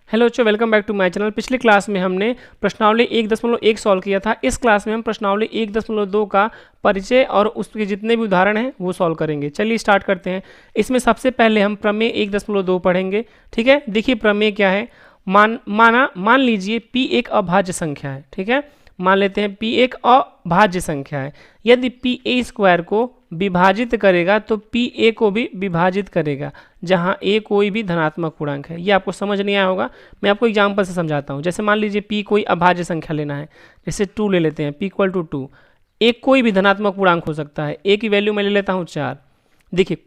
Hello बच्चों, welcome back to my channel. पिछली class में हमने प्रश्नावली 1.1 सॉल्व किया था। इस क्लास में हम प्रश्नावली 1.2 का परिचय और उसके जितने भी उदाहरण हैं वो सॉल्व करेंगे। चलिए स्टार्ट करते हैं। इसमें सबसे पहले हम प्रमेय 1.2 पढ़ेंगे। ठीक है, देखिए प्रमेय क्या है। मान लीजिए p एक अभाज्य संख्या है। ठीक है, मान लेते हैं p एक अभाज्य संख्या है। यदि p a स्क्वायर को विभाजित करेगा तो p a को भी विभाजित करेगा, जहां a कोई भी धनात्मक पूर्णांक है। ये आपको समझ नहीं आया होगा, मैं आपको एग्जांपल से समझाता हूं। जैसे मान लीजिए p कोई अभाज्य संख्या लेना है, जैसे 2 ले लेते हैं, p इक्वल टू 2। एक कोई भी धनात्मक पूर्णांक हो सकता है। a की वैल्यू मैं ले लेता हूँ 4। देखिए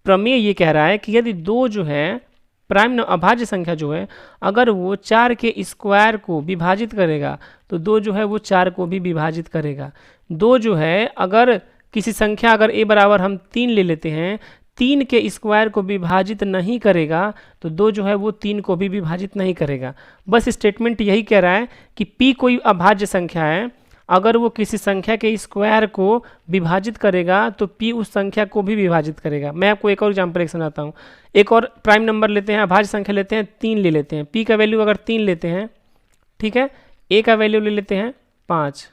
प्रमेय ये कह रहा है कि यदि दो जो है प्राइम अभाज्य संख्या जो है, अगर वो 4 के स्क्वायर को विभाजित करेगा तो 2 जो है वो 4 को भी विभाजित करेगा। 2 जो है अगर किसी संख्या अगर a बराबर हम 3 ले लेते हैं, 3 के स्क्वायर को विभाजित नहीं करेगा तो 2 जो है वो 3 को भी विभाजित नहीं करेगा। बस स्टेटमेंट यही कह रहा है कि p कोई अभाज्य संख्या है, अगर वो किसी संख्या के स्क्वायर को विभाजित करेगा तो p उस संख्या को भी विभाजित करेगा। मैं आपको एक और एग्जाम्पल समझाता हूँ। एक और प्राइम नंबर लेते हैं, अभाज्य संख्या लेते हैं, 3 ले लेते हैं। p का वैल्यू अगर 3 लेते हैं, ठीक है, a का वैल्यू ले लेते हैं 5।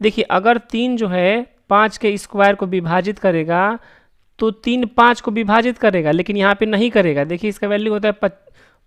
देखिए अगर 3 जो है 5 के स्क्वायर को विभाजित करेगा तो 3 5 को विभाजित करेगा, लेकिन यहाँ पे नहीं करेगा। देखिए इसका वैल्यू होता है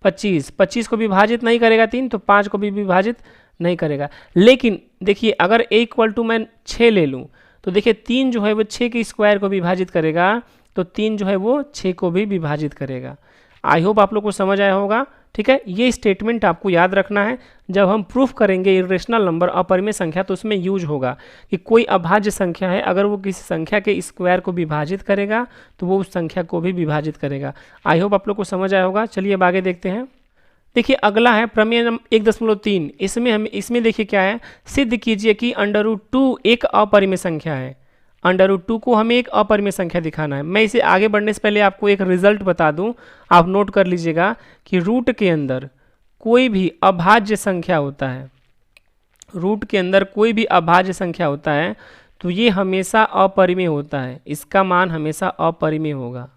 25। 25 को विभाजित नहीं करेगा 3, तो 5 को भी विभाजित नहीं करेगा। लेकिन देखिए अगर a इक्वल टू मैं 6 ले लूँ तो देखिए 3 जो है वो 6 के स्क्वायर को विभाजित करेगा, तो 3 जो है वो 6 को भी विभाजित करेगा। आई होप आप लोग को समझ आया होगा। ठीक है, ये स्टेटमेंट आपको याद रखना है। जब हम प्रूफ करेंगे इरेशनल नंबर अपरिमेय संख्या तो उसमें यूज होगा कि कोई अभाज्य संख्या है, अगर वो किसी संख्या के स्क्वायर को विभाजित करेगा तो वो उस संख्या को भी विभाजित करेगा। आई होप आप लोग को समझ आया होगा। चलिए अब आगे देखते हैं। देखिए अगला है प्रमेय 1.3। इसमें देखिए क्या है, सिद्ध कीजिए कि √2 एक अपरिमेय संख्या है। √2 को हमें एक अपरिमेय संख्या दिखाना है। मैं इसे आगे बढ़ने से पहले आपको एक रिजल्ट बता दूं, आप नोट कर लीजिएगा कि रूट के अंदर कोई भी अभाज्य संख्या होता है, रूट के अंदर कोई भी अभाज्य संख्या होता है तो ये हमेशा अपरिमेय होता है, इसका मान हमेशा अपरिमेय होगा।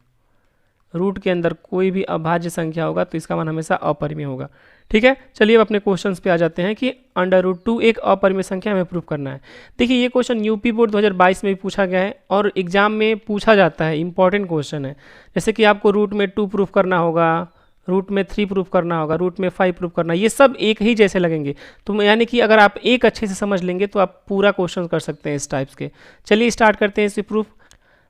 रूट के अंदर कोई भी अभाज्य संख्या होगा तो इसका मान हमेशा अपरिमेय होगा। ठीक है, चलिए अब अपने क्वेश्चंस पे आ जाते हैं कि √2 एक अपरिमेय संख्या हमें प्रूफ करना है। देखिए ये क्वेश्चन यूपी बोर्ड 2022 में भी पूछा गया है और एग्जाम में पूछा जाता है, इंपॉर्टेंट क्वेश्चन है। जैसे कि आपको रूट में 2 प्रूफ करना होगा, रूट में 3 प्रूफ करना होगा, रूट में 5 प्रूफ करना, ये सब एक ही जैसे लगेंगे। तो यानी कि अगर आप एक अच्छे से समझ लेंगे तो आप पूरा क्वेश्चन कर सकते हैं इस टाइप्स के। चलिए स्टार्ट करते हैं इसे प्रूफ।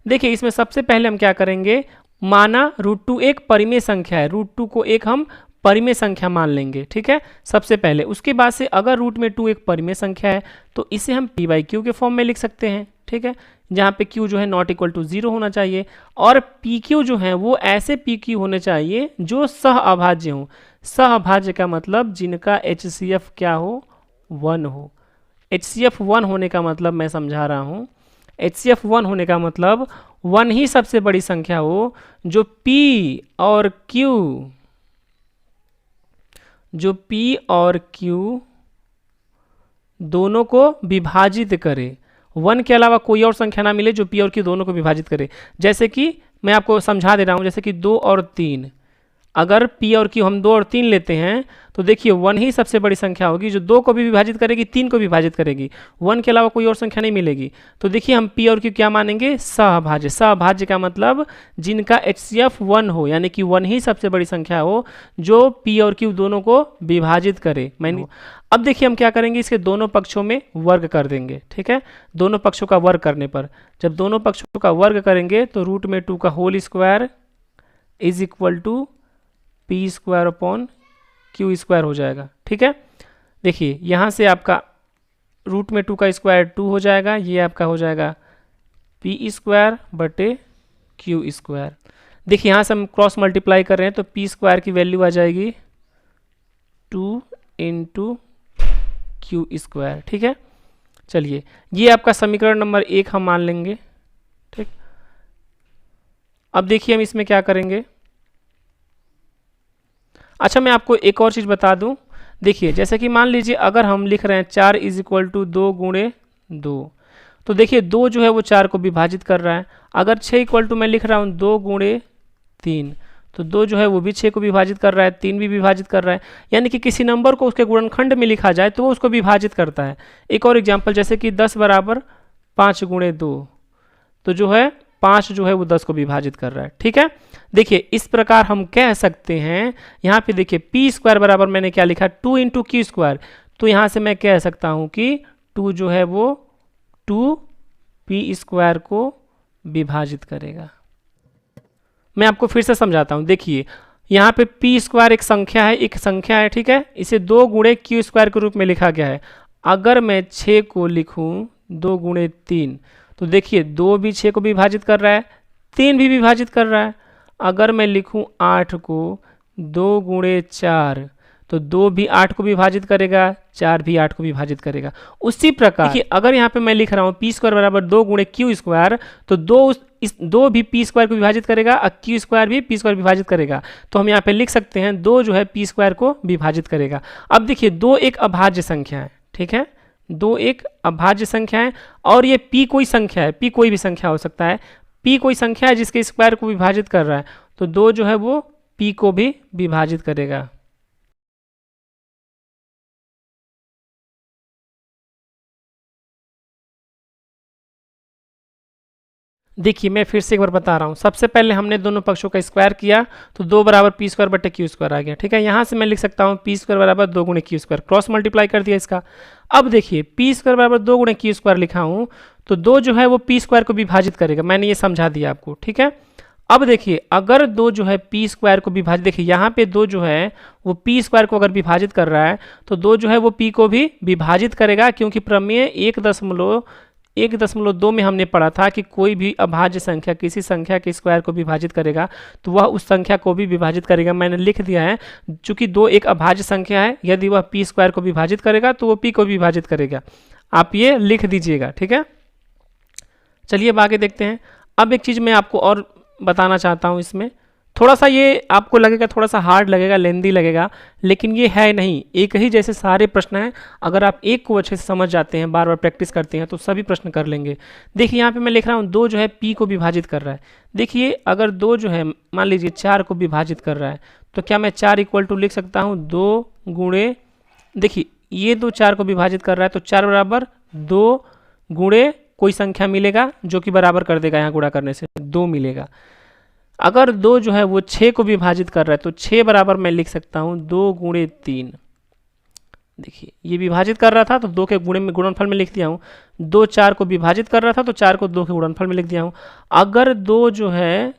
देखिए इसमें सबसे पहले हम क्या करेंगे, माना √2 एक परिमेय संख्या है, √2 को एक हम परिमेय संख्या मान लेंगे। ठीक है, सबसे पहले। उसके बाद से अगर रूट में 2 एक परिमेय संख्या है तो इसे हम p/q के फॉर्म में लिख सकते हैं। ठीक है, जहाँ पे q जो है नॉट इक्वल टू 0 होना चाहिए और pq जो है वो ऐसे pq होने चाहिए जो सह अभाज्य हो। सह अभाज्य का मतलब जिनका HCF क्या हो, 1 हो। HCF 1 होने का मतलब मैं समझा रहा हूँ, HCF 1 होने का मतलब 1 ही सबसे बड़ी संख्या हो जो P और Q दोनों को विभाजित करे। 1 के अलावा कोई और संख्या ना मिले जो P और Q दोनों को विभाजित करे। जैसे कि मैं आपको समझा दे रहा हूँ, जैसे कि 2 और 3, अगर P और Q हम 2 और 3 लेते हैं तो देखिए 1 ही सबसे बड़ी संख्या होगी जो 2 को भी विभाजित करेगी, 3 को विभाजित करेगी। 1 के अलावा कोई और संख्या नहीं मिलेगी। तो देखिए हम P और Q क्या मानेंगे, सहअभाज्य। सहअभाज्य का मतलब जिनका HCF 1 हो, यानी कि 1 ही सबसे बड़ी संख्या हो जो P और Q दोनों को विभाजित करे। अब देखिए हम क्या करेंगे, इसके दोनों पक्षों में वर्ग कर देंगे। ठीक है, दोनों पक्षों का वर्ग करने पर, जब दोनों पक्षों का वर्ग करेंगे तो रूट में 2 का whole square is equal to p² upon q² हो जाएगा। ठीक है, देखिए यहाँ से आपका रूट में 2 का स्क्वायर 2 हो जाएगा, ये आपका हो जाएगा p² बटे q²। देखिए यहाँ से हम क्रॉस मल्टीप्लाई कर रहे हैं तो p² की वैल्यू आ जाएगी 2 × q²। ठीक है, चलिए ये आपका समीकरण नंबर 1 हम मान लेंगे। ठीक, अब देखिए हम इसमें क्या करेंगे। अच्छा मैं आपको एक और चीज़ बता दूं। देखिए जैसे कि मान लीजिए अगर हम लिख रहे हैं 4 = 2 × 2, तो देखिए 2 जो है वो 4 को विभाजित कर रहा है। अगर 6 = मैं लिख रहा हूँ 2 × 3, तो 2 जो है वो भी 6 को विभाजित कर रहा है, 3 भी विभाजित कर रहा है। यानी कि किसी नंबर को उसके गुणनखंड में लिखा जाए तो वो उसको विभाजित करता है। एक और एग्जांपल, जैसे कि 10 बराबर 5 गुणे 2, तो जो है 5 जो है वो 10 को विभाजित कर रहा है। ठीक है, देखिए इस प्रकार हम कह सकते हैं। यहाँ पे देखिए पी स्क्वायर बराबर मैंने क्या लिखा, 2 इंटू क्यू स्क्वायर, तो यहाँ से मैं कह सकता हूँ कि 2 जो है वो 2 पी स्क्वायर को विभाजित करेगा। मैं आपको फिर से समझाता हूँ। देखिए यहाँ पे पी स्क्वायर एक संख्या है, ठीक है, इसे 2 गुणे क्यू स्क्वायर के रूप में लिखा गया है। अगर मैं 6 को लिखूँ 2 गुणे 3, तो देखिए 2 भी 6 को विभाजित कर रहा है, 3 भी विभाजित कर रहा है। अगर मैं लिखूँ 8 को 2 गुणे 4, तो 2 भी 8 को विभाजित करेगा, 4 भी 8 को विभाजित करेगा। उसी प्रकार देखिए अगर यहाँ पे मैं लिख रहा हूँ पी स्क्वायर बराबर 2 गुणे क्यू स्क्वायर, तो 2 भी पी स्क्वायर को विभाजित करेगा और क्यू स्क्वायर भी पी स्क्वायर विभाजित करेगा। तो हम यहाँ पे लिख सकते हैं 2 जो है पी स्क्वायर को विभाजित करेगा। अब देखिए 2 एक अभाज्य संख्या है, ठीक है, 2 एक अभाज्य संख्या है और ये p कोई संख्या है, p कोई भी संख्या हो सकता है, p कोई संख्या है जिसके स्क्वायर को विभाजित कर रहा है, तो 2 जो है वो p को भी विभाजित करेगा। देखिए मैं फिर से एक बार बता रहा हूँ। सबसे पहले हमने दोनों पक्षों का स्क्वायर किया तो 2 बराबर पी स्क्वायर बटे क्यू स्क्वायर आ गया। ठीक है, यहाँ से मैं लिख सकता हूँ पी स्क्वायर बराबर 2 गुणे क्यू स्क्वायर, क्रॉस मल्टीप्लाई कर दिया इसका। अब देखिए पी स्क्वायर बराबर 2 गुणे क्यू स्क्वायर लिखा हूँ, तो 2 जो है वो पी स्क्वायर को विभाजित करेगा, मैंने ये समझा दिया आपको। ठीक है, अब देखिए अगर 2 जो है पी स्क्वायर को विभाजित, देखिए यहाँ पे 2 जो है वो पी स्क्वायर को अगर विभाजित कर रहा है तो 2 जो है वो पी को भी विभाजित करेगा, क्योंकि प्रमेय 1.2 में हमने पढ़ा था कि कोई भी अभाज्य संख्या किसी संख्या के स्क्वायर को विभाजित करेगा तो वह उस संख्या को भी विभाजित करेगा। मैंने लिख दिया है, चूंकि 2 एक अभाज्य संख्या है, यदि वह पी स्क्वायर को विभाजित करेगा तो वो पी को विभाजित करेगा। आप ये लिख दीजिएगा। ठीक है, चलिए अब आगे देखते हैं। अब एक चीज़ मैं आपको और बताना चाहता हूँ, इसमें थोड़ा सा ये आपको लगेगा, थोड़ा सा हार्ड लगेगा, लेंदी लगेगा, लेकिन ये है नहीं, एक ही जैसे सारे प्रश्न हैं। अगर आप एक को अच्छे से समझ जाते हैं, बार बार प्रैक्टिस करते हैं, तो सभी प्रश्न कर लेंगे। देखिए यहाँ पे मैं लिख रहा हूँ 2 जो है p को विभाजित कर रहा है। देखिए अगर 2 जो है मान लीजिए 4 को विभाजित कर रहा है, तो क्या मैं 4 इक्वल टू लिख सकता हूँ 2 गुणे, देखिए ये 2 4 को विभाजित कर रहा है, तो 4 बराबर 2 गुणे कोई संख्या मिलेगा जो कि बराबर कर देगा, यहाँ गुणा करने से 2 मिलेगा। अगर 2 जो है वो 6 को विभाजित कर रहा है, तो 6 बराबर मैं लिख सकता हूँ 2 गुणे 3। देखिए ये विभाजित कर रहा था तो 2 के गुणे में गुणनफल में लिख दिया हूँ। 2 4 को विभाजित कर रहा था तो 4 को 2 के गुणनफल में लिख दिया हूँ। अगर 2 जो है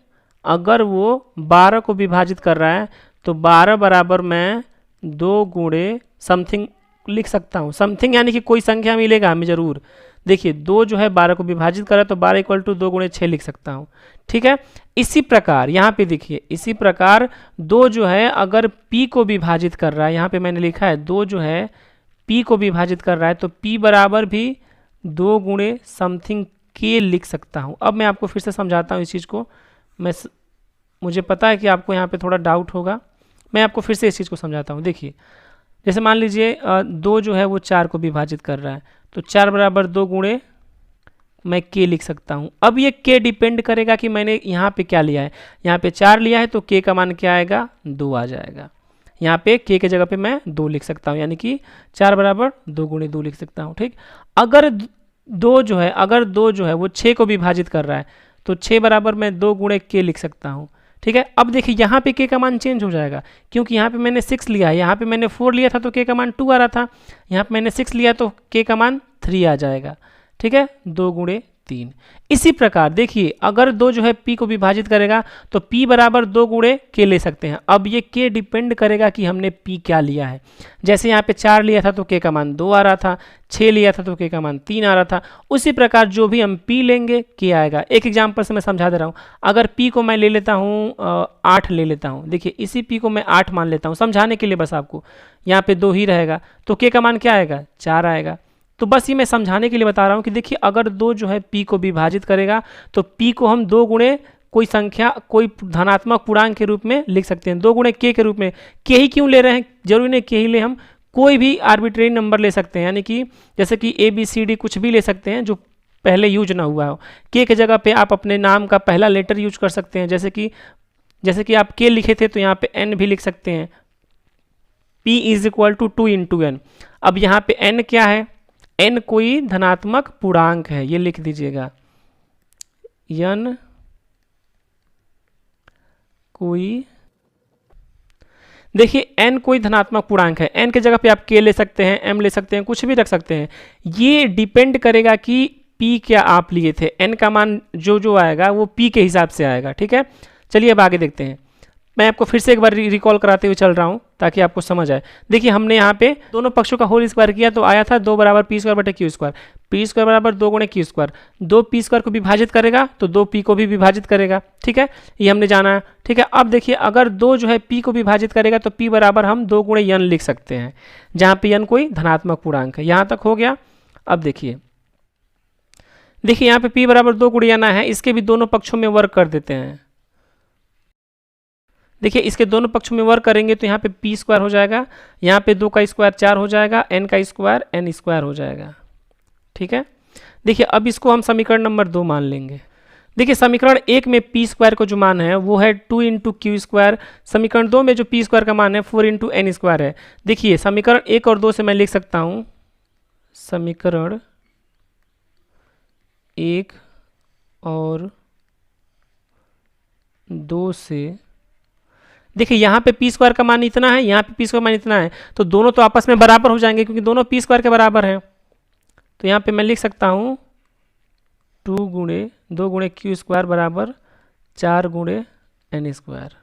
अगर वो 12 को विभाजित कर रहा है तो 12 बराबर मैं 2 गुणे समथिंग लिख सकता हूँ। समथिंग यानी कि कोई संख्या मिलेगा हमें ज़रूर। देखिए 2 जो है 12 को विभाजित कर रहा है तो 12 इक्वल टू 2 गुणे 6 लिख सकता हूँ। ठीक है, इसी प्रकार यहाँ पे देखिए, इसी प्रकार 2 जो है अगर p को विभाजित कर रहा है, यहाँ पे मैंने लिखा है 2 जो है p को विभाजित कर रहा है, तो p बराबर भी 2 गुणे समथिंग k लिख सकता हूँ। अब मैं आपको फिर से समझाता हूँ इस चीज़ को। मुझे पता है कि आपको यहाँ पे थोड़ा डाउट होगा, मैं आपको फिर से इस चीज़ को समझाता हूँ। देखिए जैसे मान लीजिए 2 जो है वो 4 को विभाजित कर रहा है, तो 4 बराबर 2 गुणे मैं k लिख सकता हूँ। अब ये k डिपेंड करेगा कि मैंने यहाँ पे क्या लिया है। यहाँ पे 4 लिया है तो k का मान क्या आएगा, 2 आ जाएगा। यहाँ पे k के जगह पे मैं 2 लिख सकता हूँ, यानी कि 4 बराबर 2 गुणे 2 लिख सकता हूँ। ठीक, अगर 2 जो है वो 6 को विभाजित कर रहा है, तो 6 बराबर मैं 2 गुणे k लिख सकता हूँ। ठीक है, अब देखिए यहाँ पे k का मान चेंज हो जाएगा, क्योंकि यहाँ पे मैंने 6 लिया है, यहाँ पे मैंने 4 लिया था तो k का मान 2 आ रहा था, यहाँ पे मैंने 6 लिया तो k का मान 3 आ जाएगा। ठीक है, 2 गुणे 3। इसी प्रकार देखिए अगर 2 जो है p को विभाजित करेगा तो p बराबर 2 गुणे k ले सकते हैं। अब ये k डिपेंड करेगा कि हमने p क्या लिया है। जैसे यहाँ पे 4 लिया था तो k का मान 2 आ रहा था, 6 लिया था तो k का मान 3 आ रहा था। उसी प्रकार जो भी हम p लेंगे k आएगा। एक एग्जाम्पल से मैं समझा दे रहा हूँ। अगर p को मैं ले लेता हूँ 8 ले लेता हूँ, देखिए इसी p को मैं 8 मान लेता हूँ समझाने के लिए, बस आपको यहाँ पे 2 ही रहेगा, तो k का मान क्या आएगा, 4 आएगा। तो बस ये मैं समझाने के लिए बता रहा हूँ कि देखिए अगर 2 जो है p को विभाजित करेगा तो p को हम 2 गुणे कोई संख्या, कोई धनात्मक पूर्णांक के रूप में लिख सकते हैं, 2 गुणे k के रूप में। k ही क्यों ले रहे हैं, जरूरी नहीं k ही ले, हम कोई भी आर्बिट्रेरी नंबर ले सकते हैं, यानी कि जैसे कि ABCD कुछ भी ले सकते हैं जो पहले यूज ना हुआ हो। k के जगह पे आप अपने नाम का पहला लेटर यूज कर सकते हैं, जैसे कि जैसे कि आप k लिखे थे तो यहाँ पे n भी लिख सकते हैं, p is equal to 2 into n. अब यहाँ पे n क्या है, n कोई धनात्मक पूर्णांक है, ये लिख दीजिएगा, n कोई, देखिए n कोई धनात्मक पूर्णांक है, n की जगह पे आप k ले सकते हैं, m ले सकते हैं, कुछ भी रख सकते हैं। ये डिपेंड करेगा कि p क्या आप लिए थे, n का मान जो जो आएगा वो p के हिसाब से आएगा, ठीक है। चलिए अब आगे देखते हैं। मैं आपको फिर से एक बार रिकॉल कराते हुए चल रहा हूँ ताकि आपको समझ आए। देखिए हमने यहाँ पे दोनों पक्षों का होल स्क्वायर किया तो आया था 2 बराबर पी स्क्वायर बटे क्यू स्क्वायर, पी स्क्वायर बराबर 2 गुणे क्यू स्क्वायर, 2 पी स्क्वायर को विभाजित करेगा तो 2 पी को भी विभाजित करेगा, ठीक है, ये हमने जाना है, ठीक है। अब देखिए अगर 2 जो है पी को विभाजित करेगा तो पी बराबर हम 2 गुणे एन लिख सकते हैं, जहाँ पे एन कोई धनात्मक पूर्णांक है। यहाँ तक हो गया। अब देखिए यहाँ पे p बराबर 2 गुणे एन है, इसके भी दोनों पक्षों में वर्ग कर देते हैं। देखिए इसके दोनों पक्षों में वर्ग करेंगे तो यहाँ पे पी स्क्वायर हो जाएगा, यहाँ पे 2 का स्क्वायर 4 हो जाएगा, n का स्क्वायर n स्क्वायर हो जाएगा, ठीक है। देखिए अब इसको हम समीकरण नंबर 2 मान लेंगे। देखिए समीकरण 1 में पी स्क्वायर को जो मान है वो है 2 इंटू क्यू स्क्वायर, समीकरण 2 में जो पी स्क्वायर का मान है 4 इंटू एन स्क्वायर है। देखिए समीकरण 1 और 2 से मैं लिख सकता हूँ, समीकरण 1 और 2 से, देखिए यहाँ पे पी स्क्वायर का मान इतना है, यहाँ पे पी स्क्वायर मान इतना है, तो दोनों तो आपस में बराबर हो जाएंगे क्योंकि दोनों पी स्क्वायर के बराबर हैं। तो यहाँ पे मैं लिख सकता हूँ 2 गुणे क्यू स्क्वायर बराबर 4 गुणे एन स्क्वायर,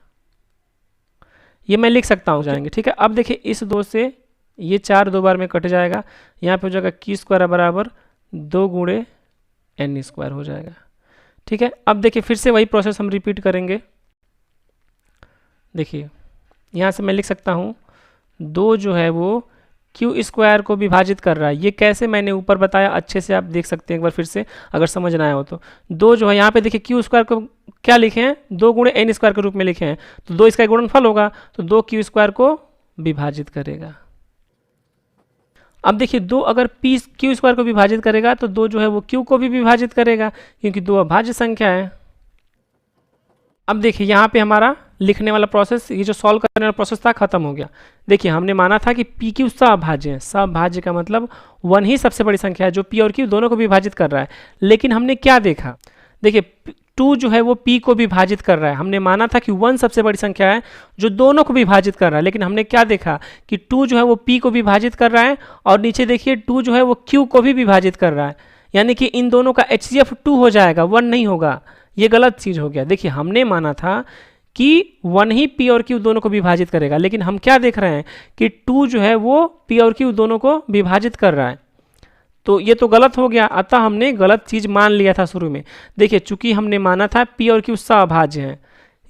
ये मैं लिख सकता हूँ जाएंगे, ठीक है। अब देखिए इस 2 से ये 4 2 बार में कट जाएगा, यहाँ पे हो जाएगा क्यू स्क्वायर बराबर 2 गुणे एन स्क्वायर हो जाएगा, ठीक है। अब देखिए फिर से वही प्रोसेस हम रिपीट करेंगे। देखिए यहाँ से मैं लिख सकता हूँ 2 जो है वो क्यू स्क्वायर को विभाजित कर रहा है, ये कैसे मैंने ऊपर बताया अच्छे से आप देख सकते हैं एक बार फिर से अगर समझ ना आया हो तो। 2 जो है यहाँ पे देखिए क्यू स्क्वायर को क्या लिखे हैं, 2 गुणे एन स्क्वायर के रूप में लिखे हैं, तो 2 इसका गुणनफल होगा तो 2 क्यू स्क्वायर को विभाजित करेगा। अब देखिए 2 अगर पी क्यू स्क्वायर को विभाजित करेगा तो 2 जो है वो क्यू को भी विभाजित करेगा क्योंकि 2 अभाज्य संख्या है। अब देखिए यहाँ पे हमारा लिखने वाला प्रोसेस, ये जो सॉल्व करने वाला प्रोसेस था खत्म हो गया। देखिए हमने माना था कि पी क्यू सभाज्य है, सभाज्य का मतलब 1 ही सबसे बड़ी संख्या है जो पी और क्यू दोनों को विभाजित कर रहा है। लेकिन हमने क्या देखा, देखिए 2 जो है वो p को विभाजित कर रहा है, हमने माना था कि 1 सबसे बड़ी संख्या है जो दोनों को विभाजित कर रहा है, लेकिन हमने क्या देखा कि 2 जो है वो p को विभाजित कर रहा है और नीचे देखिए 2 जो है वो q को भी विभाजित कर रहा है, यानी कि इन दोनों का HCF 2 हो जाएगा, 1 नहीं होगा। ये गलत चीज़ हो गया। देखिए हमने माना था कि 1 ही p और q दोनों को विभाजित करेगा, लेकिन हम क्या देख रहे हैं कि 2 जो है वो p और q दोनों को विभाजित कर रहा है, तो ये तो गलत हो गया। अतः हमने गलत चीज़ मान लिया था शुरू में। देखिए चूंकि हमने माना था p और q सभाज्य हैं,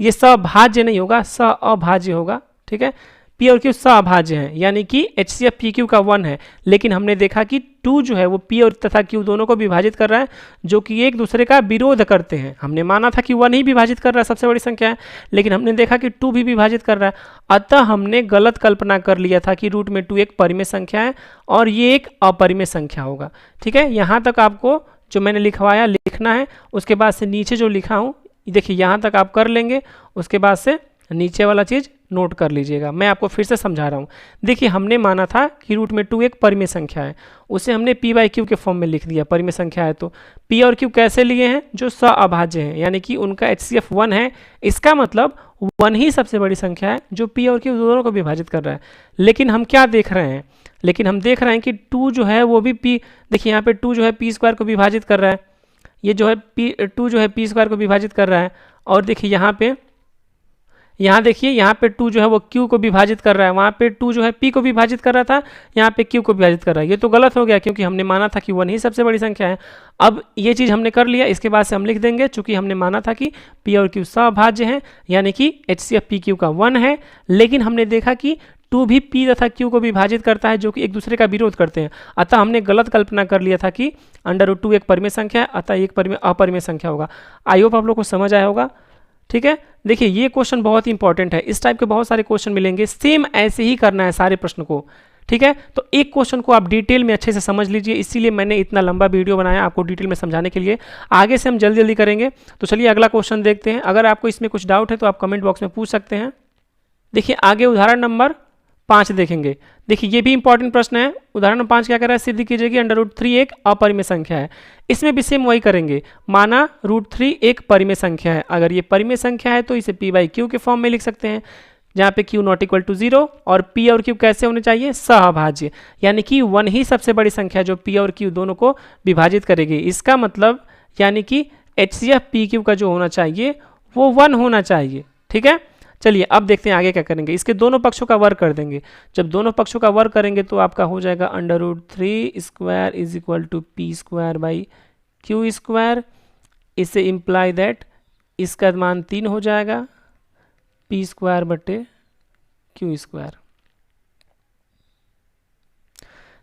ये सभाज्य नहीं होगा, अभाज्य होगा, ठीक है। p और q सभाज्य हैं यानी कि HCF PQ का 1 है, लेकिन हमने देखा कि 2 जो है वो p और तथा q दोनों को विभाजित कर रहा है जो कि एक दूसरे का विरोध करते हैं। हमने माना था कि 1 ही विभाजित कर रहा है, सबसे बड़ी संख्या है, लेकिन हमने देखा कि 2 भी विभाजित कर रहा है। अतः हमने गलत कल्पना कर लिया था कि रूट में 2 एक परिमेय संख्या है और ये एक अपरिमेय संख्या होगा, ठीक है। यहाँ तक आपको जो मैंने लिखवाया लिखना है, उसके बाद से नीचे जो लिखा हूँ देखिए यहाँ तक आप कर लेंगे, उसके बाद से नीचे वाला चीज़ नोट कर लीजिएगा। मैं आपको फिर से समझा रहा हूँ। देखिए हमने माना था कि रूट में 2 एक परिमेय संख्या है, उसे हमने p बाई क्यू के फॉर्म में लिख दिया, परिमेय संख्या है तो p और q कैसे लिए हैं, जो सभाज्य हैं यानी कि उनका HCF 1 है। इसका मतलब 1 ही सबसे बड़ी संख्या है जो p और q दोनों को विभाजित कर रहा है। लेकिन हम क्या देख रहे हैं, लेकिन हम देख रहे हैं कि 2 जो है वो भी p, देखिए यहाँ पे 2 जो है p स्क्वायर को विभाजित कर रहा है, ये जो है 2 जो है p स्क्वायर को विभाजित कर रहा है। और देखिए यहाँ देखिए यहाँ पे 2 जो है वो q को विभाजित कर रहा है, वहाँ पे 2 जो है p को विभाजित कर रहा था, यहाँ पे q को विभाजित कर रहा है। ये तो गलत हो गया क्योंकि हमने माना था कि 1 ही सबसे बड़ी संख्या है। अब ये चीज़ हमने कर लिया, इसके बाद से हम लिख देंगे चूंकि हमने माना था कि p और q सभाज्य हैं यानी कि HCF PQ का 1 है, लेकिन हमने देखा कि 2 भी p तथा q को विभाजित करता है जो कि एक दूसरे का विरोध करते हैं। अतः हमने गलत कल्पना कर लिया था कि √2 एक परिमेय संख्या है, अतः एक अपरिमेय संख्या होगा। आई होप आप लोग को समझ आया होगा, ठीक है। देखिए ये क्वेश्चन बहुत ही इंपॉर्टेंट है, इस टाइप के बहुत सारे क्वेश्चन मिलेंगे, सेम ऐसे ही करना है सारे प्रश्न को, ठीक है। तो एक क्वेश्चन को आप डिटेल में अच्छे से समझ लीजिए, इसीलिए मैंने इतना लंबा वीडियो बनाया आपको डिटेल में समझाने के लिए। आगे से हम जल्दी जल्दी करेंगे। तो चलिए अगला क्वेश्चन देखते हैं। अगर आपको इसमें कुछ डाउट है तो आप कमेंट बॉक्स में पूछ सकते हैं। देखिए आगे उदाहरण नंबर 5 देखेंगे। देखिए ये भी इंपॉर्टेंट प्रश्न है। उदाहरण नंबर 5 क्या कह रहा है, सिद्ध कीजिए कि √3 एक अपरिमेय संख्या है। इसमें भी सेम वही करेंगे, माना √3 एक परिमेय संख्या है। अगर ये परिमेय संख्या है तो इसे p/q के फॉर्म में लिख सकते हैं, जहाँ पे q नॉट इक्वल टू 0 और p और q कैसे होने चाहिए, सहभाज्य, यानी कि 1 ही सबसे बड़ी संख्या जो p और q दोनों को विभाजित करेगी। इसका मतलब यानी कि HCF PQ का जो होना चाहिए वो 1 होना चाहिए। ठीक है, चलिए अब देखते हैं आगे क्या करेंगे। इसके दोनों पक्षों का वर्ग कर देंगे। जब दोनों पक्षों का वर्ग करेंगे तो आपका हो जाएगा √3 square is equal to p²/q²। इससे इम्प्लाई दैट इसका मान 3 हो जाएगा, p²/q²।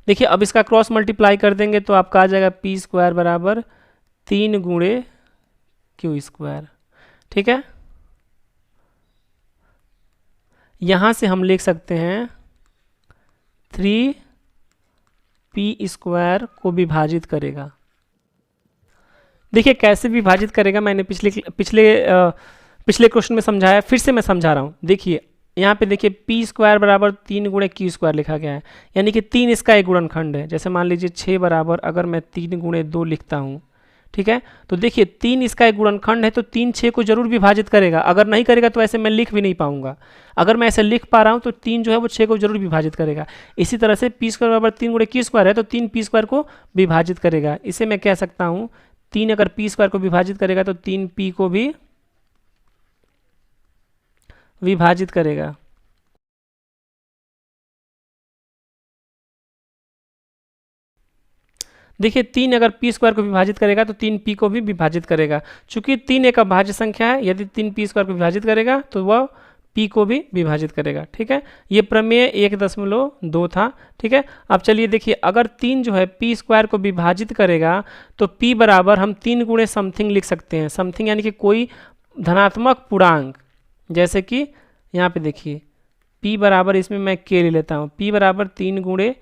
देखिए अब इसका क्रॉस मल्टीप्लाई कर देंगे तो आपका आ जाएगा p² बराबर 3 गुणे q²। ठीक है, यहां से हम लिख सकते हैं 3p² को विभाजित करेगा। देखिए कैसे विभाजित करेगा मैंने पिछले क्वेश्चन में समझाया, फिर से मैं समझा रहा हूं। देखिए यहाँ पे देखिए p² बराबर 3 गुणे q² लिखा गया है, यानी कि 3 इसका एक गुणनखंड है। जैसे मान लीजिए 6 बराबर अगर मैं 3 गुणे 2 लिखता हूँ, ठीक है, तो देखिए 3 इसका एक गुणनखंड है तो 3 6 को जरूर विभाजित करेगा। अगर नहीं करेगा तो ऐसे मैं लिख भी नहीं पाऊंगा। अगर मैं ऐसे लिख पा रहा हूँ तो 3 जो है वो 6 को जरूर विभाजित करेगा। इसी तरह से p² बराबर 3 गुणे q² है तो 3 p² को विभाजित करेगा। इसे मैं कह सकता हूँ 3 अगर p² को विभाजित करेगा तो 3p को भी विभाजित करेगा। देखिए 3 अगर p² को विभाजित करेगा तो 3p को भी विभाजित करेगा। चूंकि 3 एक अभाज्य संख्या है, यदि 3 p² को विभाजित करेगा तो वह p को भी विभाजित करेगा। ठीक है, ये प्रमेय 1.2 था। ठीक है, अब चलिए देखिए अगर 3 जो है p² को विभाजित करेगा तो p बराबर हम 3 गुणे समथिंग लिख सकते हैं। समथिंग यानी कि कोई धनात्मक पूर्णांक, जैसे कि यहाँ पे देखिए p बराबर, इसमें मैं k ले लेता हूँ, p बराबर 3 गुणे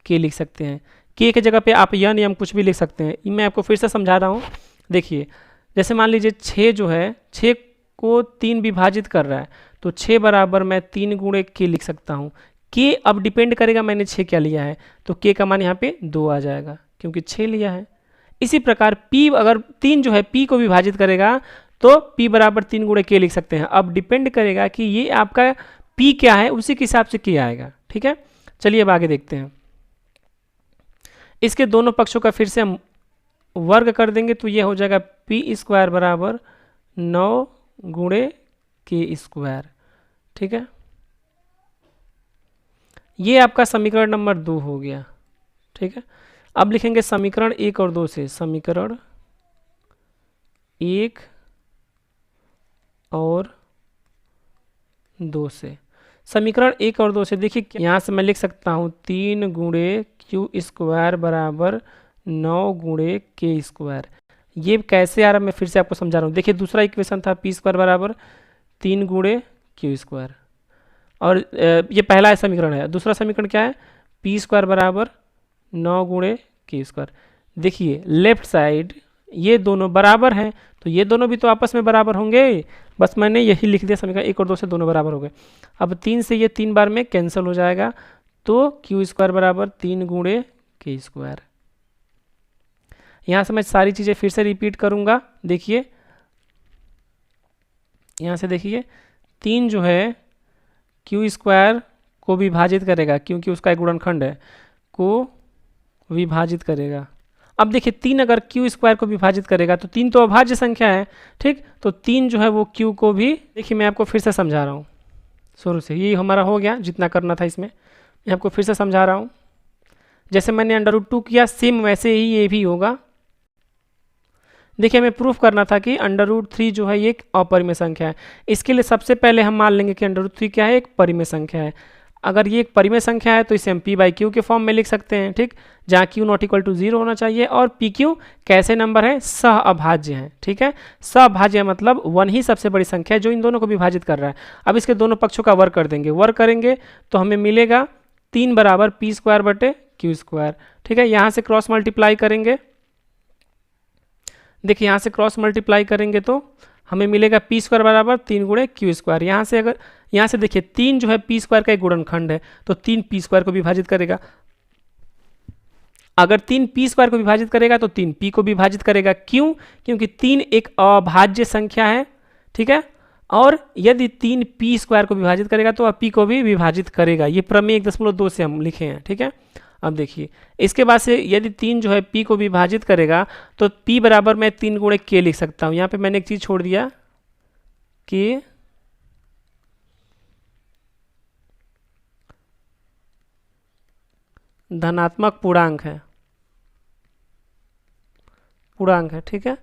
k लिख सकते हैं। k के जगह पे आप यन या कुछ भी लिख सकते हैं। मैं आपको फिर से समझा रहा हूँ। देखिए जैसे मान लीजिए 6 जो है 6 को 3 विभाजित कर रहा है तो 6 बराबर मैं 3 गुणे k लिख सकता हूँ। k अब डिपेंड करेगा मैंने 6 क्या लिया है, तो k का मान यहाँ पे 2 आ जाएगा क्योंकि 6 लिया है। इसी प्रकार p अगर 3 जो है p को विभाजित करेगा तो p बराबर 3 गुणे k लिख सकते हैं। अब डिपेंड करेगा कि ये आपका p क्या है, उसी के हिसाब से k आएगा। ठीक है, चलिए अब आगे देखते हैं। इसके दोनों पक्षों का फिर से हम वर्ग कर देंगे तो ये हो जाएगा p² बराबर 9 गुणे k²। ठीक है, ये आपका समीकरण नंबर 2 हो गया। ठीक है, अब लिखेंगे समीकरण 1 और 2 से, समीकरण 1 और 2 से। समीकरण 1 और 2 से देखिए यहाँ से मैं लिख सकता हूँ 3 गुणे q² बराबर 9 गुणे k²। ये कैसे आ रहा है मैं फिर से आपको समझा रहा हूँ। देखिए दूसरा इक्वेशन था p² बराबर 3 गुणे q², और ये पहला समीकरण है। दूसरा समीकरण क्या है, p² बराबर 9 गुणे k²। देखिए लेफ्ट साइड ये दोनों बराबर हैं तो ये दोनों भी तो आपस में बराबर होंगे, बस मैंने यही लिख दिया। समीकरण 1 और 2 से दोनों बराबर हो गए। अब 3 से ये 3 बार में कैंसिल हो जाएगा तो q² बराबर 3 गुणे k²। यहाँ से मैं सारी चीज़ें फिर से रिपीट करूँगा। देखिए यहाँ से देखिए 3 जो है q² को विभाजित करेगा क्योंकि उसका एक गुणनखंड है, को विभाजित करेगा। अब देखिए 3 अगर q² को विभाजित करेगा तो 3 तो अभाज्य संख्या है। ठीक, तो 3 जो है वो q को भी, देखिए मैं आपको फिर से समझा रहा हूँ शुरू से, ये हमारा हो गया जितना करना था इसमें। मैं आपको फिर से समझा रहा हूँ, जैसे मैंने √2 किया सेम वैसे ही ये भी होगा। देखिए हमें प्रूफ करना था कि √3 जो है ये एक अपरिमेय संख्या है। इसके लिए सबसे पहले हम मान लेंगे कि √3 क्या है, एक परिमेय संख्या है। अगर ये एक परिमेय संख्या है तो इसे हम p/q के फॉर्म में लिख सकते हैं। ठीक, जहाँ q नॉट इक्वल टू 0 होना चाहिए और pq कैसे नंबर है, सह अभाज्य है। ठीक है, सह अभाज्य मतलब 1 ही सबसे बड़ी संख्या है जो इन दोनों को विभाजित कर रहा है। अब इसके दोनों पक्षों का वर्ग कर देंगे। वर्ग करेंगे तो हमें मिलेगा 3 बराबर पी स्क्वायर बटे क्यू स्क्वायर। ठीक है, यहाँ से क्रॉस मल्टीप्लाई करेंगे, देखिए यहाँ से क्रॉस मल्टीप्लाई करेंगे तो हमें मिलेगा पी स्क्वायर बराबर 3 गुणे क्यू स्क्वायर। यहाँ से अगर यहाँ से देखिए 3 जो है पी स्क्वायर का एक गुणनखंड है, तो 3 पी स्क्वायर को विभाजित करेगा। अगर 3 पी स्क्वायर को विभाजित करेगा तो 3 पी को विभाजित करेगा। क्यों? क्योंकि 3 एक अभाज्य संख्या है। ठीक है, और यदि 3 पी स्क्वायर को विभाजित करेगा तो पी को भी विभाजित करेगा। ये प्रमेय 1.2 से हम लिखे हैं। ठीक है, अब देखिए इसके बाद से यदि 3 जो है पी को विभाजित करेगा तो पी बराबर मैं 3 गुणे के लिख सकता हूँ। यहाँ पे मैंने एक चीज छोड़ दिया कि धनात्मक पूर्णांक है, ठीक है,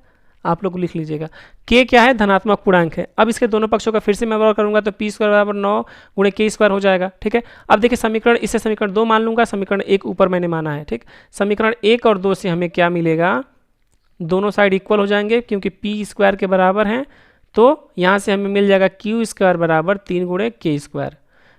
आप लोग लिख लीजिएगा। के क्या है? धनात्मक पूर्णांक है। अब इसके दोनों पक्षों का फिर से मैं वर्ग करूंगा तो पी स्क्वायर बराबर 9 गुणे के स्क्वायर हो जाएगा। ठीक है, अब देखिए समीकरण, इसे समीकरण 2 मान लूंगा, समीकरण 1 ऊपर मैंने माना है। ठीक, समीकरण 1 और 2 से हमें क्या मिलेगा? दोनों साइड इक्वल हो जाएंगे क्योंकि पी स्क्वायर के बराबर हैं, तो यहाँ से हमें मिल जाएगा क्यू स्क्वायर बराबर 3 गुणे के स्क्वायर।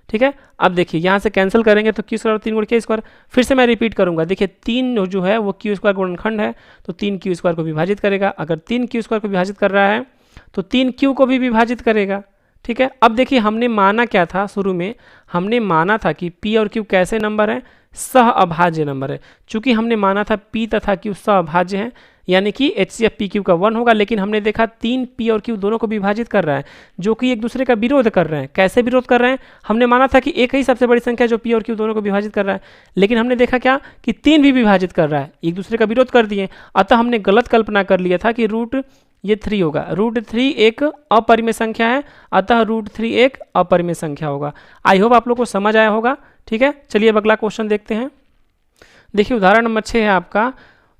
ठीक है, अब देखिए यहाँ से कैंसिल करेंगे तो क्यू स्क्वायर 3 गुणे के स्क्वायर। फिर से मैं रिपीट करूंगा, देखिए 3 जो है वो क्यू स्क्वायर गुणनखंड है, तो 3 क्यू स्क्वायर को विभाजित करेगा। अगर 3 क्यू स्क्वायर को विभाजित कर रहा है तो 3 क्यू को भी विभाजित करेगा। ठीक है, अब देखिए हमने माना क्या था? शुरू में हमने माना था कि पी और क्यू कैसे नंबर है? सह अभाज्य नंबर है। चूंकि हमने माना था पी तथा क्यू सह अभाज्य हैं, यानी कि HCF पी क्यू का 1 होगा, लेकिन हमने देखा 3 पी और क्यू दोनों को विभाजित कर रहा है, जो कि एक दूसरे का विरोध कर रहे हैं। कैसे विरोध कर रहे हैं? हमने माना था कि एक ही सबसे बड़ी संख्या जो पी और क्यू दोनों को विभाजित कर रहा है, लेकिन हमने देखा क्या कि 3 भी विभाजित कर रहा है, एक दूसरे का विरोध कर दिए। अतः हमने गलत कल्पना कर लिया था कि ये 3 होगा। √3 एक अपरिमेय संख्या है, अतः √3 एक अपरिमेय संख्या होगा। आई होप आप लोग को समझ आया होगा। ठीक है, चलिए अब अगला क्वेश्चन देखते हैं। देखिए उदाहरण नंबर 6 है आपका,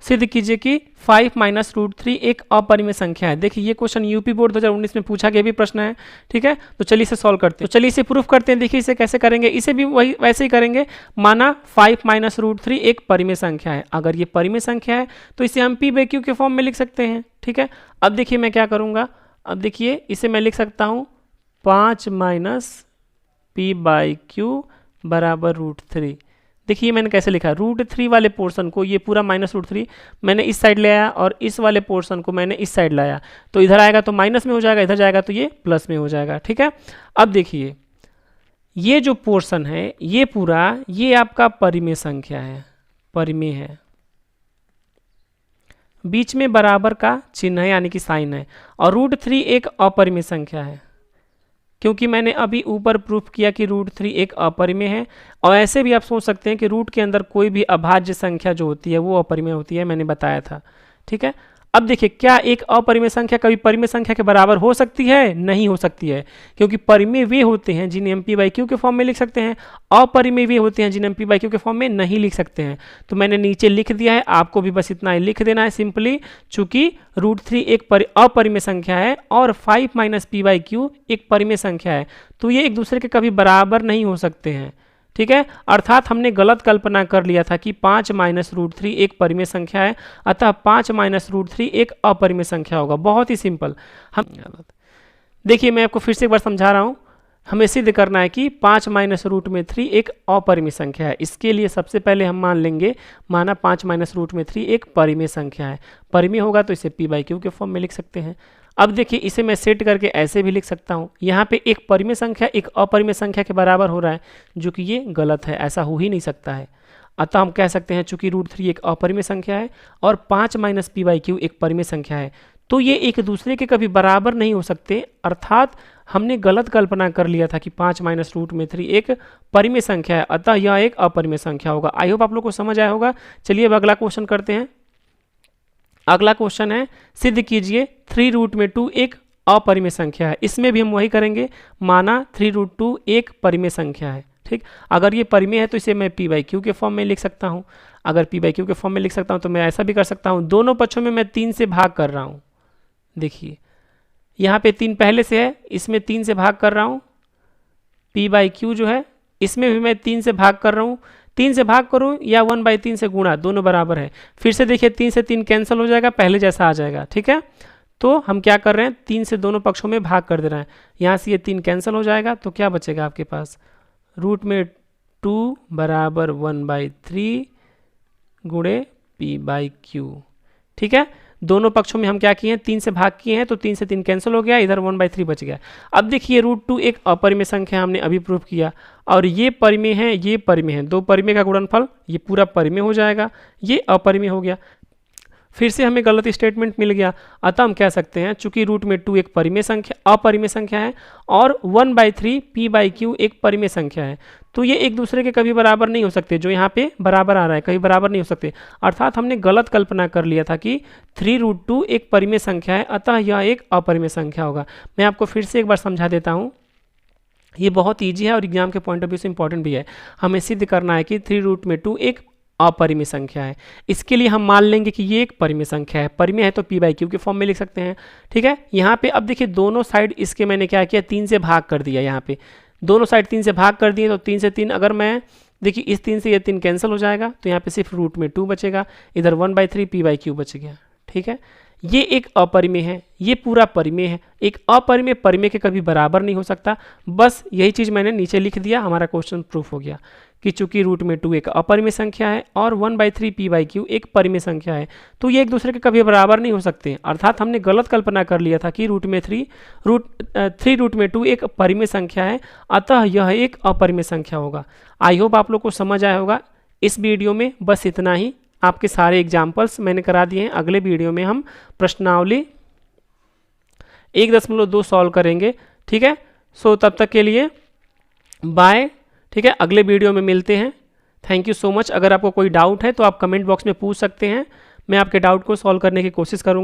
सिद्ध कीजिए कि 5 माइनस √3 एक अपरिमेय संख्या है। देखिए ये क्वेश्चन यूपी बोर्ड 2019 में पूछा गया भी प्रश्न है। ठीक है, तो चलिए इसे सॉल्व करते हैं। तो चलिए इसे प्रूफ करते हैं। देखिए इसे कैसे करेंगे, इसे भी वही वैसे ही करेंगे। माना 5 माइनस √3 एक परिमेय संख्या है। अगर ये परिमेय संख्या है तो इसे हम पी बाई क्यू के फॉर्म में लिख सकते हैं। ठीक है, अब देखिए मैं क्या करूँगा, अब देखिए इसे मैं लिख सकता हूँ 5 माइनस पी बाई क्यू बराबर √3। देखिए मैंने कैसे लिखा, √3 वाले पोर्शन को, ये पूरा माइनस √3 मैंने इस साइड ले आया और इस वाले पोर्शन को मैंने इस साइड लाया, तो इधर आएगा तो माइनस में हो जाएगा, इधर जाएगा तो ये प्लस में हो जाएगा। ठीक है, अब देखिए ये जो पोर्शन है ये पूरा, ये आपका परिमेय संख्या है, परिमेय है, बीच में बराबर का चिन्ह है यानी कि साइन है, और √3 एक अपरिमेय संख्या है, क्योंकि मैंने अभी ऊपर प्रूफ किया कि √3 एक अपरिमेय है। और ऐसे भी आप सोच सकते हैं कि रूट के अंदर कोई भी अभाज्य संख्या जो होती है वो अपरिमेय होती है, मैंने बताया था। ठीक है, अब देखिए क्या एक अपरिमेय संख्या कभी परिमेय संख्या के बराबर हो सकती है? नहीं हो सकती है, क्योंकि परिमेय वे होते हैं जिन्हें हम पी बाई क्यू के फॉर्म में लिख सकते हैं, अपरिमेय वे होते हैं जिन्हें हम पी बाई क्यू के फॉर्म में नहीं लिख सकते हैं। तो मैंने नीचे लिख दिया है, आपको भी बस इतना ही लिख देना है सिंपली, चूंकि √3 एक अपरिमेय संख्या है और 5 माइनस पी बाई क्यू एक परिमेय संख्या है, तो ये एक दूसरे के कभी बराबर नहीं हो सकते हैं। ठीक है, अर्थात हमने गलत कल्पना कर लिया था कि 5 माइनस √3 एक परिमेय संख्या है, अतः 5 माइनस √3 एक अपरिमेय संख्या होगा। बहुत ही सिंपल। हम देखिए मैं आपको फिर से एक बार समझा रहा हूँ, हमें सिद्ध करना है कि 5 माइनस √3 एक अपरिमेय संख्या है। इसके लिए सबसे पहले हम मान लेंगे, माना 5 माइनस √3 एक परिमेय संख्या है, परिमेय होगा तो इसे पी बाई क्यू के फॉर्म में लिख सकते हैं। अब देखिए इसे मैं सेट करके ऐसे भी लिख सकता हूँ, यहाँ पे एक परिमेय संख्या एक अपरिमेय संख्या के बराबर हो रहा है, जो कि ये गलत है, ऐसा हो ही नहीं सकता है। अतः हम कह सकते हैं चूंकि √3 एक अपरिमेय संख्या है और 5 माइनस पी बाई क्यू एक परिमेय संख्या है, तो ये एक दूसरे के कभी बराबर नहीं हो सकते। अर्थात हमने गलत कल्पना कर लिया था कि 5 माइनस √3 एक परिमेय संख्या है, अतः यह एक अपरिमेय संख्या होगा। आई होप आप लोग को समझ आया होगा। चलिए अब अगला क्वेश्चन करते हैं। अगला क्वेश्चन है, सिद्ध कीजिए 3√2 एक अपरिमेय संख्या है। इसमें भी हम वही करेंगे, माना 3√2 एक परिमेय संख्या है। ठीक, अगर ये परिमेय है तो इसे मैं पी बाई क्यू के फॉर्म में लिख सकता हूँ। अगर पी बाई क्यू के फॉर्म में लिख सकता हूँ तो मैं ऐसा भी कर सकता हूँ, दोनों पक्षों में मैं 3 से भाग कर रहा हूँ। देखिए यहाँ पे 3 पहले से है, इसमें 3 से भाग कर रहा हूँ, पी बाई क्यू जो है इसमें भी मैं 3 से भाग कर रहा हूँ। 3 से भाग करूँ या 1/3 से गुणा, दोनों बराबर है। फिर से देखिए 3 से 3 कैंसिल हो जाएगा, पहले जैसा आ जाएगा। ठीक है, तो हम क्या कर रहे हैं, 3 से दोनों पक्षों में भाग कर दे रहे हैं। यहाँ से ये 3 कैंसिल हो जाएगा, तो क्या बचेगा आपके पास, रूट में 2 बराबर 1/3 गुणे p/q। ठीक है, दोनों पक्षों में हम क्या किए हैं, 3 से भाग किए हैं, तो 3 से 3 कैंसिल हो गया, इधर 1/3 बच गया। अब देखिए √2 एक अपरिमेय संख्या हमने अभी प्रूफ किया, और ये परिमेय है, ये परिमेय है, दो परिमेय का गुणनफल ये पूरा परिमेय हो जाएगा, ये अपरिमेय हो गया। फिर से हमें गलत स्टेटमेंट मिल गया, अतः हम कह सकते हैं चूंकि √2 एक परिमेय संख्या अपरिमेय संख्या है और 1/3 p/q एक परिमेय संख्या है, तो ये एक दूसरे के कभी बराबर नहीं हो सकते। जो यहाँ पे बराबर आ रहा है कभी बराबर नहीं हो सकते, अर्थात हमने गलत कल्पना कर लिया था कि 3√2 एक परिमेय संख्या है, अतः यह एक अपरिमेय संख्या होगा। मैं आपको फिर से एक बार समझा देता हूँ, ये बहुत ईजी है और एग्जाम के पॉइंट ऑफ व्यू से इंपॉर्टेंट भी है। हमें सिद्ध करना है कि 3√2 एक अपरिमेय संख्या है। इसके लिए हम मान लेंगे कि ये एक परिमेय संख्या है, परिमेय है तो p/q के फॉर्म में लिख सकते हैं। ठीक है, यहाँ पे अब देखिए दोनों साइड इसके मैंने क्या किया, 3 से भाग कर दिया। यहाँ पे दोनों साइड 3 से भाग कर दिए, तो 3 से 3 अगर मैं देखिए इस 3 से ये 3 कैंसिल हो जाएगा, तो यहाँ पे सिर्फ √2 बचेगा, इधर 1/3 p/q बच गया। ठीक है, ये एक अपरिमेय है, ये पूरा परिमेय है। एक अपरिमेय परिमेय के कभी बराबर नहीं हो सकता। बस यही चीज़ मैंने नीचे लिख दिया, हमारा क्वेश्चन प्रूफ हो गया कि चूंकि √2 एक अपरिमेय संख्या है और 1/3 p/q एक परिमेय संख्या है, तो ये एक दूसरे के कभी बराबर नहीं हो सकते। अर्थात हमने गलत कल्पना कर लिया था कि 3√2 एक परिमेय संख्या है, अतः यह एक अपरिमेय संख्या होगा। आई होप आप लोग को समझ आया होगा। इस वीडियो में बस इतना ही, आपके सारे एग्जाम्पल्स मैंने करा दिए हैं। अगले वीडियो में हम प्रश्नावली 1.2 सॉल्व करेंगे। ठीक है, सो तब तक के लिए बाय। ठीक है, अगले वीडियो में मिलते हैं। Thank you so much. अगर आपको कोई डाउट है तो आप कमेंट बॉक्स में पूछ सकते हैं, मैं आपके डाउट को सॉल्व करने की कोशिश करूंगा।